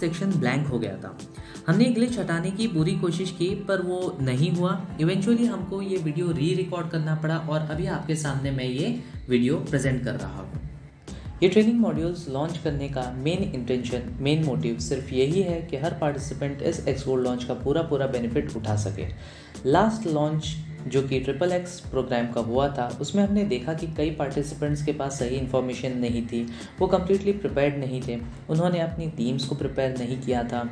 Section blank हो गया था। हमने ग्लिच हटाने की पूरी कोशिश की पर वो नहीं हुआ। इवेंचुअली हमको ये वीडियो री रिकॉर्ड करना पड़ा और अभी आपके सामने मैं ये वीडियो प्रेजेंट कर रहा हूँ। ये ट्रेनिंग मॉड्यूल्स लॉन्च करने का मेन मोटिव सिर्फ यही है कि हर पार्टिसिपेंट इस एक्सगोल्ड लॉन्च का पूरा बेनिफिट उठा सके। लास्ट लॉन्च जो कि XXX प्रोग्राम का हुआ था उसमें हमने देखा कि कई पार्टिसिपेंट्स के पास सही इन्फॉर्मेशन नहीं थी, वो कम्प्लीटली प्रिपेयर्ड नहीं थे, उन्होंने अपनी टीम्स को प्रिपेयर नहीं किया था,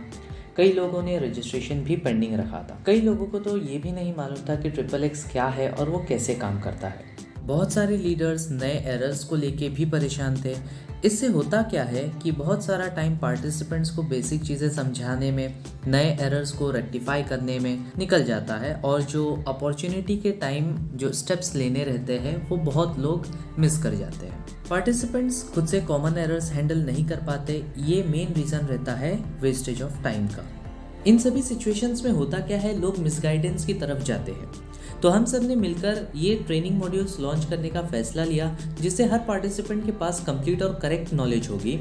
कई लोगों ने रजिस्ट्रेशन भी पेंडिंग रखा था, कई लोगों को तो ये भी नहीं मालूम था कि XXX क्या है और वो कैसे काम करता है। बहुत सारे लीडर्स नए एरर्स को लेके भी परेशान थे। इससे होता क्या है कि बहुत सारा टाइम पार्टिसिपेंट्स को बेसिक चीज़ें समझाने में, नए एरर्स को रेक्टिफाई करने में निकल जाता है और जो अपॉर्चुनिटी के टाइम जो स्टेप्स लेने रहते हैं वो बहुत लोग मिस कर जाते हैं। पार्टिसिपेंट्स खुद से कॉमन एरर्स हैंडल नहीं कर पाते, ये मेन रीज़न रहता है वेस्टेज ऑफ टाइम का। इन सभी सिचुएशंस में होता क्या है, लोग मिसगाइडेंस की तरफ जाते हैं। तो हम सब ने मिलकर ये ट्रेनिंग मॉड्यूल्स लॉन्च करने का फैसला लिया जिससे हर पार्टिसिपेंट के पास कंप्लीट और करेक्ट नॉलेज होगी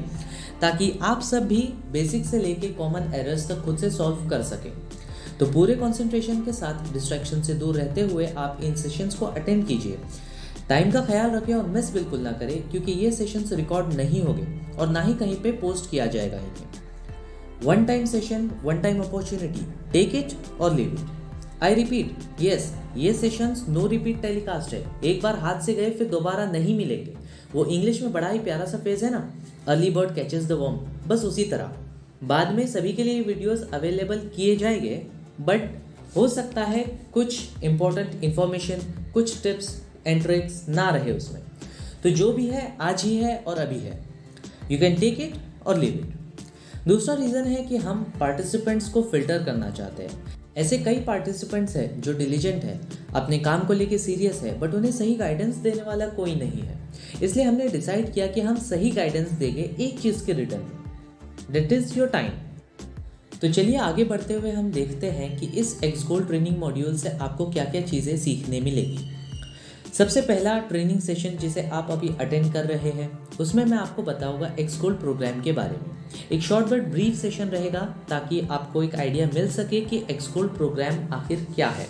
ताकि आप सब भी बेसिक से लेके कॉमन एरर्स तक खुद से सॉल्व कर सकें। तो पूरे कंसंट्रेशन के साथ डिस्ट्रैक्शन से दूर रहते हुए आप इन सेशंस को अटेंड कीजिए। टाइम का ख्याल रखें और मिस बिल्कुल ना करें क्योंकि ये सेशंस रिकॉर्ड नहीं होंगे और ना ही कहीं पे पोस्ट किया जाएगा इन्हें। One time session, one time opportunity, take it और leave it. I repeat, yes, ये सेशंस नो रिपीट टेलीकास्ट है। एक बार हाथ से गए फिर दोबारा नहीं मिलेंगे। वो इंग्लिश में बड़ा ही प्यारा सा फ्रेज है ना, early bird catches the worm, बस उसी तरह। बाद में सभी के लिए वीडियोस अवेलेबल किए जाएंगे बट हो सकता है कुछ इंपॉर्टेंट इंफॉर्मेशन, कुछ टिप्स एंड ट्रिक्स ना रहे उसमें। तो जो भी है आज ही है और अभी है, यू कैन टेक इट और लीव इट। दूसरा रीज़न है कि हम पार्टिसिपेंट्स को फिल्टर करना चाहते हैं। ऐसे कई पार्टिसिपेंट्स हैं जो डिलीजेंट है, अपने काम को लेके सीरियस है बट उन्हें सही गाइडेंस देने वाला कोई नहीं है। इसलिए हमने डिसाइड किया कि हम सही गाइडेंस देंगे एक चीज़ के रिटर्न में, दैट इज योर टाइम। तो चलिए आगे बढ़ते हुए हम देखते हैं कि इस एक्सगोल्ड ट्रेनिंग मॉड्यूल से आपको क्या क्या चीज़ें सीखने मिलेगी। सबसे पहला ट्रेनिंग सेशन जिसे आप अभी अटेंड कर रहे हैं उसमें मैं आपको बताऊंगा एक्सगोल्ड प्रोग्राम के बारे में। एक शॉर्ट बट ब्रीफ सेशन रहेगा ताकि आपको एक आइडिया मिल सके कि एक्सगोल्ड प्रोग्राम आखिर क्या है।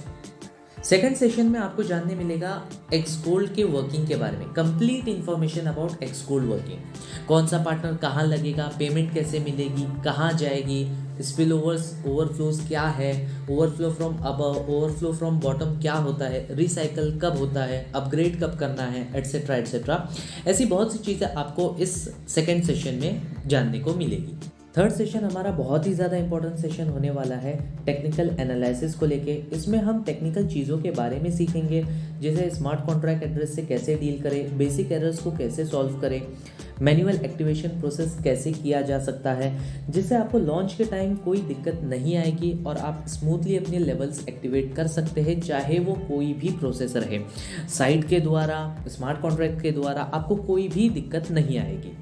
सेकंड सेशन में आपको जानने मिलेगा एक्सगोल्ड के वर्किंग के बारे में, कंप्लीट इन्फॉर्मेशन अबाउट एक्सगोल्ड वर्किंग। कौन सा पार्टनर कहाँ लगेगा, पेमेंट कैसे मिलेगी, कहाँ जाएगी, स्पिल ओवरफ्लोज क्या है, overflow from above, overflow from bottom क्या होता है, रिसाइकल कब होता है, अपग्रेड कब करना है, एटसेट्रा एटसेट्रा। ऐसी बहुत सी चीज़ें आपको इस सेकेंड सेशन में जानने को मिलेगी। थर्ड सेशन हमारा बहुत ही ज़्यादा इंपॉर्टेंट सेशन होने वाला है टेक्निकल एनालिसिस को लेके। इसमें हम टेक्निकल चीज़ों के बारे में सीखेंगे, जैसे स्मार्ट कॉन्ट्रैक्ट एड्रेस से कैसे डील करें, बेसिक एरर्स को कैसे सॉल्व करें, मैनुअल एक्टिवेशन प्रोसेस कैसे किया जा सकता है जिससे आपको लॉन्च के टाइम कोई दिक्कत नहीं आएगी और आप स्मूथली अपने लेवल्स एक्टिवेट कर सकते हैं, चाहे वो कोई भी प्रोसेस रहे। साइट के द्वारा, स्मार्ट कॉन्ट्रैक्ट के द्वारा आपको कोई भी दिक्कत नहीं आएगी।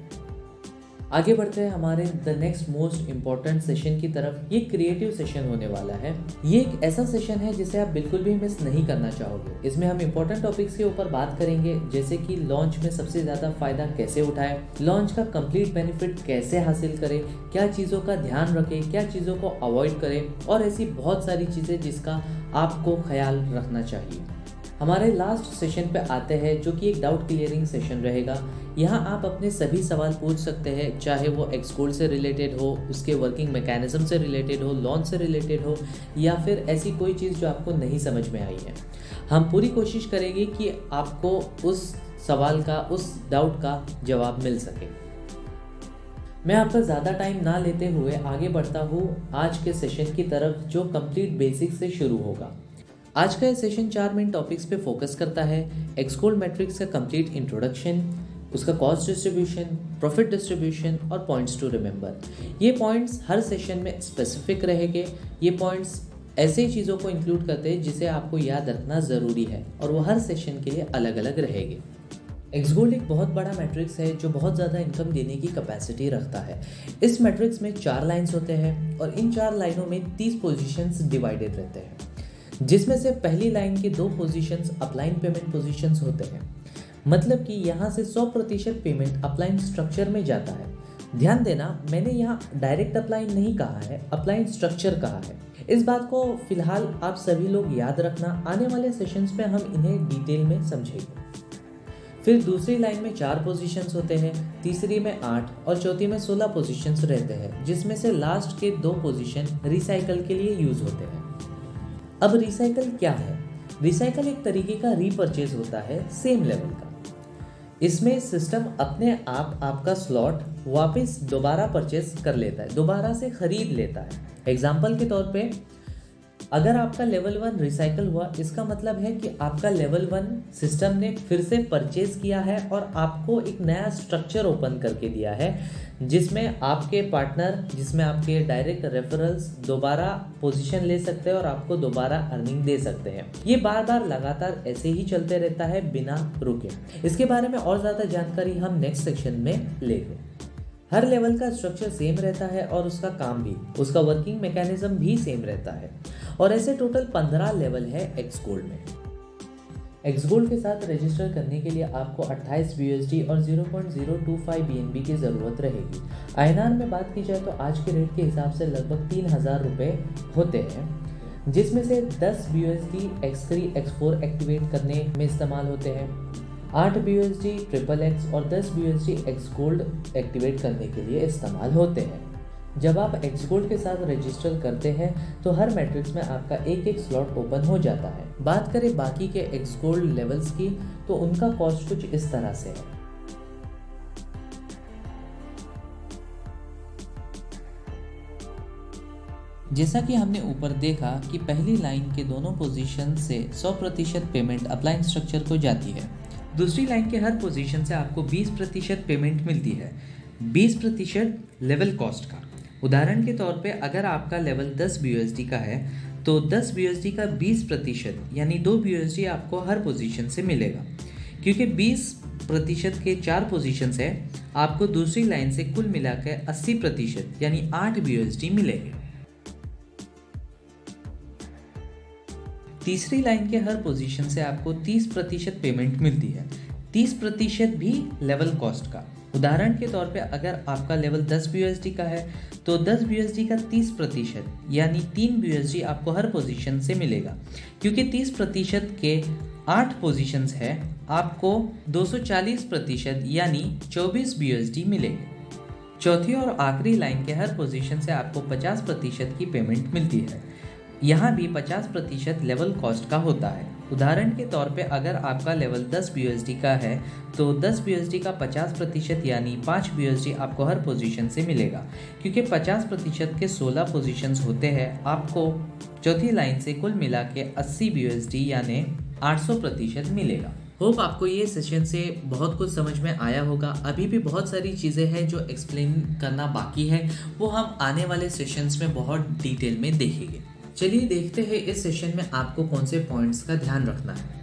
आगे बढ़ते हैं हमारे the next most important session की तरफ। ये क्रिएटिव सेशन होने वाला है। ये एक ऐसा सेशन है जिसे आप बिल्कुल भी मिस नहीं करना चाहोगे। इसमें हम इम्पोर्टेंट टॉपिक्स के ऊपर बात करेंगे, जैसे कि लॉन्च में सबसे ज़्यादा फायदा कैसे उठाएं, लॉन्च का कंप्लीट बेनिफिट कैसे हासिल करें, क्या चीज़ों का ध्यान रखें, क्या चीज़ों को अवॉइड करें और ऐसी बहुत सारी चीज़ें जिसका आपको ख्याल रखना चाहिए। हमारे लास्ट सेशन पे आते हैं जो कि एक डाउट क्लियरिंग सेशन रहेगा। यहाँ आप अपने सभी सवाल पूछ सकते हैं, चाहे वो एक्सगोल्ड से रिलेटेड हो, उसके वर्किंग मैकेनिज्म से रिलेटेड हो, लॉन्च से रिलेटेड हो या फिर ऐसी कोई चीज़ जो आपको नहीं समझ में आई है। हम पूरी कोशिश करेंगे कि आपको उस सवाल का, उस डाउट का जवाब मिल सके। मैं आपका ज़्यादा टाइम ना लेते हुए आगे बढ़ता हूँ आज के सेशन की तरफ जो कंप्लीट बेसिक से शुरू होगा। आज का ये सेशन 4 मेन टॉपिक्स पे फोकस करता है। एक्सगोल्ड मैट्रिक्स का कंप्लीट इंट्रोडक्शन, उसका कॉस्ट डिस्ट्रीब्यूशन, प्रॉफिट डिस्ट्रीब्यूशन और पॉइंट्स टू रिमेंबर। ये पॉइंट्स हर सेशन में स्पेसिफिक रहेंगे। ये पॉइंट्स ऐसे चीज़ों को इंक्लूड करते हैं जिसे आपको याद रखना ज़रूरी है और वो हर सेशन के लिए अलग अलग रहेंगे। एक्सगोल्ड एक बहुत बड़ा मैट्रिक्स है जो बहुत ज़्यादा इनकम देने की कैपेसिटी रखता है। इस मैट्रिक्स में 4 लाइन्स होते हैं और इन 4 लाइनों में 30 पोजीशंस डिवाइडेड रहते हैं, जिसमें से पहली लाइन की 2 पोजीशंस अपलाइन पेमेंट पोजीशंस होते हैं। मतलब कि यहाँ से 100% पेमेंट अपलाइन स्ट्रक्चर में जाता है। ध्यान देना, मैंने यहाँ डायरेक्ट अप्लाई नहीं कहा है, अप्लाइड स्ट्रक्चर कहा है। इस बात को फिलहाल आप सभी लोग याद रखना, आने वाले सेशंस में हम इन्हें डिटेल में समझेंगे। फिर दूसरी लाइन में 4 पोजीशंस होते हैं, तीसरी में 8 और चौथी में 16 पोजीशंस रहते हैं, जिसमें से लास्ट के 2 पोजीशन रिसाइकल के लिए यूज होते हैं। अब रिसाइकल क्या है? रिसाइकल एक तरीके का रीपरचेज होता है सेम लेवल का। इसमें सिस्टम अपने आप आपका स्लॉट वापस दोबारा परचेज कर लेता है, दोबारा से खरीद लेता है। एग्जाम्पल के तौर पे अगर आपका लेवल 1 रिसाइकल हुआ, इसका मतलब है कि आपका लेवल 1 सिस्टम ने फिर से परचेज किया है और आपको एक नया स्ट्रक्चर ओपन करके दिया है, जिसमें आपके पार्टनर, जिसमें आपके डायरेक्ट रेफरल्स दोबारा पोजीशन ले सकते हैं और आपको दोबारा अर्निंग दे सकते हैं। ये बार बार लगातार ऐसे ही चलते रहता है बिना रुके। इसके बारे में और ज़्यादा जानकारी हम नेक्स्ट सेक्शन में लेंगे। हर लेवल का स्ट्रक्चर सेम रहता है और उसका काम भी, उसका वर्किंग मैकेनिज्म भी सेम रहता है। और ऐसे टोटल 15 लेवल है एक्स गोल्ड में। एक्स गोल्ड के साथ रजिस्टर करने के लिए आपको 28 BUSD और 0.025 BNB की ज़रूरत रहेगी। INR में बात की जाए तो आज के रेट के हिसाब से लगभग 3000 रुपये होते हैं, जिसमें से 10 BUSD X3 X4 एक्टिवेट करने में इस्तेमाल होते हैं, 8 BUSD XXX और 10 BUSD एक्स गोल्ड एक्टिवेट करने के लिए इस्तेमाल होते हैं। जब आप एक्स गोल्ड के साथ रजिस्टर करते हैं तो हर मैट्रिक्स में आपका एक स्लॉट ओपन हो जाता है। बात करें बाकी के एक्स गोल्ड लेवल्स की तो उनका कॉस्ट कुछ इस तरह से है। जैसा कि हमने ऊपर देखा कि पहली लाइन के दोनों पोजीशन से 100% पेमेंट अप्लाइंग स्ट्रक्चर को जाती है। दूसरी लाइन के हर पोजीशन से आपको 20% पेमेंट मिलती है, 20% लेवल कॉस्ट का। उदाहरण के तौर पे अगर आपका लेवल 10 BUSD का है तो 10 BUSD का 20% यानी 2 BUSD आपको हर पोजीशन से मिलेगा। क्योंकि 20% के 4 पोजीशन है, आपको दूसरी लाइन से कुल मिलाकर 80% यानी 8 BUSD मिलेंगे। तीसरी लाइन के हर पोजीशन से आपको 30% पेमेंट मिलती है, 30% भी लेवल कॉस्ट का। उदाहरण के तौर पे अगर आपका लेवल 10 BUSD का है तो 10 BUSD का 30% यानी 3 BUSD आपको हर पोजीशन से मिलेगा। क्योंकि 30% के 8 पोजीशंस है, आपको 240% यानी 24 BUSD मिलेंगे। चौथी और आखिरी लाइन के हर पोजीशन से आपको 50% की पेमेंट मिलती है। यहाँ भी 50% लेवल कॉस्ट का होता है। उदाहरण के तौर पे अगर आपका लेवल 10 BUSD का है तो 10 BUSD का 50% यानी 5 BUSD आपको हर पोजीशन से मिलेगा। क्योंकि 50% के 16 पोजीशंस होते हैं, आपको चौथी लाइन से कुल मिला के 80 BUSD यानी 800% मिलेगा। होप आपको ये सेशन से बहुत कुछ समझ में आया होगा। अभी भी बहुत सारी चीज़ें हैं जो एक्सप्लेन करना बाकी है, वो हम आने वाले सेशंस में बहुत डिटेल में देखेंगे। चलिए देखते हैं इस सेशन में आपको कौन से पॉइंट्स का ध्यान रखना है।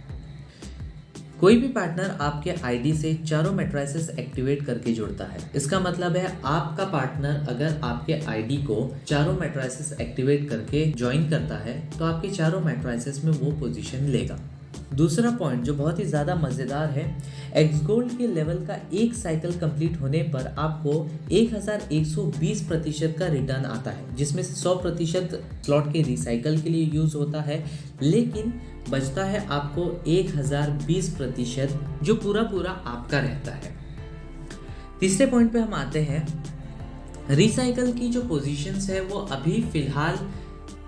कोई भी पार्टनर आपके आईडी से चारों मैट्रिसेस एक्टिवेट करके जुड़ता है। इसका मतलब है आपका पार्टनर अगर आपके आईडी को चारों मैट्रिसेस एक्टिवेट करके ज्वाइन करता है तो आपके चारों मैट्रिसेस में वो पोजीशन लेगा। दूसरा पॉइंट जो बहुत ही ज़्यादा मज़ेदार है, एक्स गोल्ड के लेवल का एक साइकिल कंप्लीट होने पर आपको 1120% का रिटर्न आता है, जिसमें से 100% स्लॉट के रिसाइकल के लिए यूज़ होता है, लेकिन बचता है आपको 1020% जो पूरा आपका रहता है। तीसरे पॉइंट पे हम आते हैं। रिसाइकल की जो पोजीशंस है वो अभी फ़िलहाल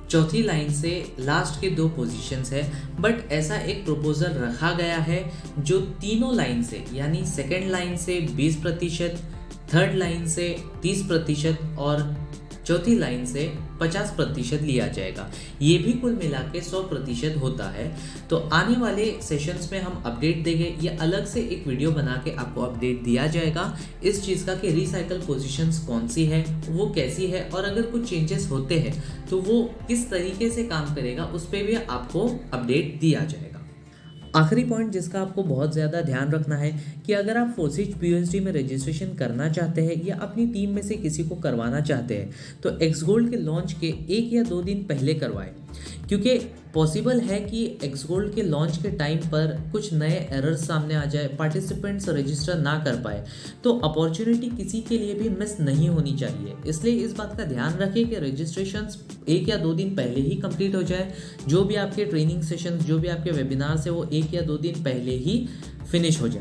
चौथी लाइन से लास्ट के 2 पोजीशंस है, बट ऐसा एक प्रपोजल रखा गया है जो तीनों लाइन से यानी सेकेंड लाइन से 20%, थर्ड लाइन से 30% और चौथी लाइन से 50% लिया जाएगा। ये भी कुल मिला के 100% होता है। तो आने वाले सेशंस में हम अपडेट देंगे, ये अलग से एक वीडियो बना के आपको अपडेट दिया जाएगा इस चीज़ का कि रिसाइकल पोजीशंस कौन सी है, वो कैसी है, और अगर कुछ चेंजेस होते हैं तो वो किस तरीके से काम करेगा उस पर भी आपको अपडेट दिया जाएगा। आखिरी पॉइंट जिसका आपको बहुत ज़्यादा ध्यान रखना है कि अगर आप फोसिच BUSD में रजिस्ट्रेशन करना चाहते हैं या अपनी टीम में से किसी को करवाना चाहते हैं तो एक्स गोल्ड के लॉन्च के 1 या 2 दिन पहले करवाएं, क्योंकि पॉसिबल है कि एक्सगोल्ड के लॉन्च के टाइम पर कुछ नए एरर्स सामने आ जाए, पार्टिसिपेंट्स रजिस्टर ना कर पाए, तो अपॉर्चुनिटी किसी के लिए भी मिस नहीं होनी चाहिए। इसलिए इस बात का ध्यान रखें कि रजिस्ट्रेशंस 1 या 2 दिन पहले ही कंप्लीट हो जाए। जो भी आपके ट्रेनिंग सेशंस, जो भी आपके वेबिनार्स है, वो 1 या 2 दिन पहले ही फिनिश हो जाए।